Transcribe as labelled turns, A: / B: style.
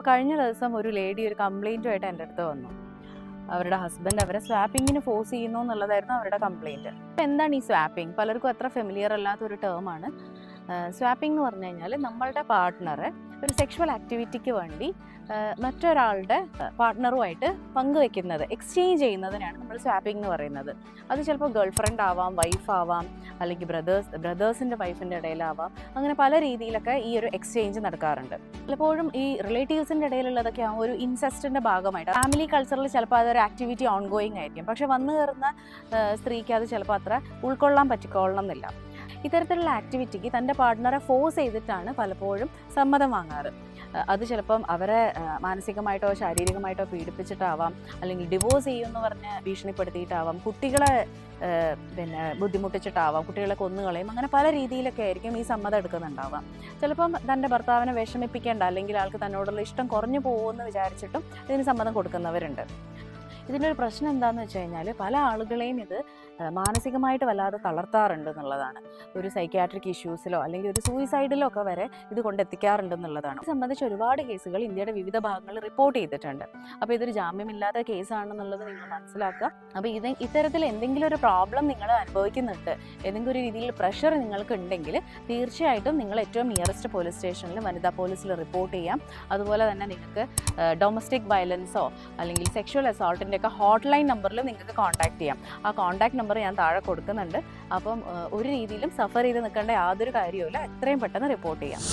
A: കഴിഞ്ഞ ദിവസം ഒരു ലേഡി ഒരു കംപ്ലൈൻറ്റുമായിട്ട് എൻ്റെ അടുത്ത് വന്നു. അവരുടെ ഹസ്ബൻഡ് അവരെ സ്വാപ്പിങ്ങിന് ഫോഴ്സ് ചെയ്യുന്നു എന്നുള്ളതായിരുന്നു അവരുടെ കംപ്ലൈൻറ്റ്. എന്താണ് ഈ സ്വാപ്പിംഗ്? പലർക്കും അത്ര ഫെമിലിയർ അല്ലാത്തൊരു ടേമാണ്. സ്വാപ്പിംഗ് എന്ന് പറഞ്ഞു കഴിഞ്ഞാൽ നമ്മളുടെ പാർട്ട്ണറെ ഒരു സെക്ഷുവൽ ആക്ടിവിറ്റിക്ക് വേണ്ടി മറ്റൊരാളുടെ പാർട്ട്ണറുമായിട്ട് പങ്കുവെക്കുന്നത്, എക്സ്ചേഞ്ച് ചെയ്യുന്നതിനാണ് നമ്മൾ സ്വാപ്പിംഗ് എന്ന് പറയുന്നത്. അത് ചിലപ്പോൾ ഗേൾ ഫ്രണ്ട് ആവാം, വൈഫ് ആവാം, അല്ലെങ്കിൽ ബ്രദേഴ്സിൻ്റെ വൈഫിൻ്റെ ഇടയിലാവാം. അങ്ങനെ പല രീതിയിലൊക്കെ ഈ ഒരു എക്സ്ചേഞ്ച് നടക്കാറുണ്ട്. പലപ്പോഴും ഈ റിലേറ്റീവ്സിൻ്റെ ഇടയിലുള്ളതൊക്കെ ആ ഒരു ഇൻസെസ്റ്റിൻ്റെ ഭാഗമായിട്ട് ഫാമിലി കൾച്ചറിൽ ചിലപ്പോൾ അതൊരു ആക്ടിവിറ്റി ഓൺഗോയിങ് ആയിരിക്കും. പക്ഷെ വന്നു കയറുന്ന സ്ത്രീക്ക് അത് ചിലപ്പോൾ അത്ര ഉൾക്കൊള്ളാൻ പറ്റിക്കൊള്ളണം എന്നില്ല. ഇത്തരത്തിലുള്ള ആക്ടിവിറ്റിക്ക് തൻ്റെ പാർട്ട്ണറെ ഫോഴ്സ് ചെയ്തിട്ടാണ് പലപ്പോഴും സമ്മതം വാങ്ങാറ്. അത് ചിലപ്പം അവരെ മാനസികമായിട്ടോ ശാരീരികമായിട്ടോ പീഡിപ്പിച്ചിട്ടാവാം, അല്ലെങ്കിൽ ഡിവോഴ്സ് ചെയ്യുമെന്ന് പറഞ്ഞ് ഭീഷണിപ്പെടുത്തിയിട്ടാവാം, കുട്ടികളെ ബുദ്ധിമുട്ടിച്ചിട്ടാവാം, കുട്ടികളെ കൊന്നുകളയും. അങ്ങനെ പല രീതിയിലൊക്കെ ആയിരിക്കും ഈ സമ്മതം എടുക്കുന്നുണ്ടാവാം. ചിലപ്പം തൻ്റെ ഭർത്താവിനെ വിഷമിപ്പിക്കേണ്ട, അല്ലെങ്കിൽ ആൾക്ക് തന്നോടുള്ള ഇഷ്ടം കുറഞ്ഞു പോകുമെന്ന് വിചാരിച്ചിട്ടും ഇതിന് സമ്മതം കൊടുക്കുന്നവരുണ്ട്. ഇതിൻ്റെ ഒരു പ്രശ്നം എന്താണെന്ന് വെച്ച് കഴിഞ്ഞാൽ പല ആളുകളെയും ഇത് മാനസികമായിട്ട് വല്ലാതെ തളർത്താറുണ്ട് എന്നുള്ളതാണ്. ഒരു സൈക്യാട്രിക് ഇഷ്യൂസിലോ അല്ലെങ്കിൽ ഒരു സൂയിസൈഡിലോ ഒക്കെ വരെ ഇത് കൊണ്ടെത്തിക്കാറുണ്ടെന്നുള്ളതാണ്. ഇത് സംബന്ധിച്ച് ഒരുപാട് കേസുകൾ ഇന്ത്യയുടെ വിവിധ ഭാഗങ്ങളിൽ റിപ്പോർട്ട് ചെയ്തിട്ടുണ്ട്. അപ്പോൾ ഇതൊരു ജാമ്യമില്ലാത്ത കേസാണെന്നുള്ളത് നിങ്ങൾ മനസ്സിലാക്കുക. അപ്പോൾ ഇത്തരത്തിൽ എന്തെങ്കിലും ഒരു പ്രോബ്ലം നിങ്ങൾ അനുഭവിക്കുന്നുണ്ട്, ഏതെങ്കിലും ഒരു രീതിയിൽ പ്രഷർ നിങ്ങൾക്ക് ഉണ്ടെങ്കിൽ തീർച്ചയായിട്ടും നിങ്ങൾ ഏറ്റവും നിയറസ്റ്റ് പോലീസ് സ്റ്റേഷനിൽ വനിതാ പോലീസിൽ റിപ്പോർട്ട് ചെയ്യാം. അതുപോലെ തന്നെ നിങ്ങൾക്ക് ഡൊമസ്റ്റിക് വയലൻസോ അല്ലെങ്കിൽ സെക്ഷുവൽ അസോൾട്ടിൻ്റെ ഒക്കെ ഹോട്ട്ലൈൻ നമ്പറിൽ നിങ്ങൾക്ക് കോൺടാക്ട് ചെയ്യാം. ആ കോൺടാക്ട് നമ്പർ ഞാൻ താഴെ കൊടുക്കുന്നുണ്ട്. അപ്പം ഒരു രീതിയിലും സഫർ ചെയ്ത് നിൽക്കേണ്ട യാതൊരു കാര്യവുമില്ല. എത്രയും പെട്ടെന്ന് റിപ്പോർട്ട് ചെയ്യാം.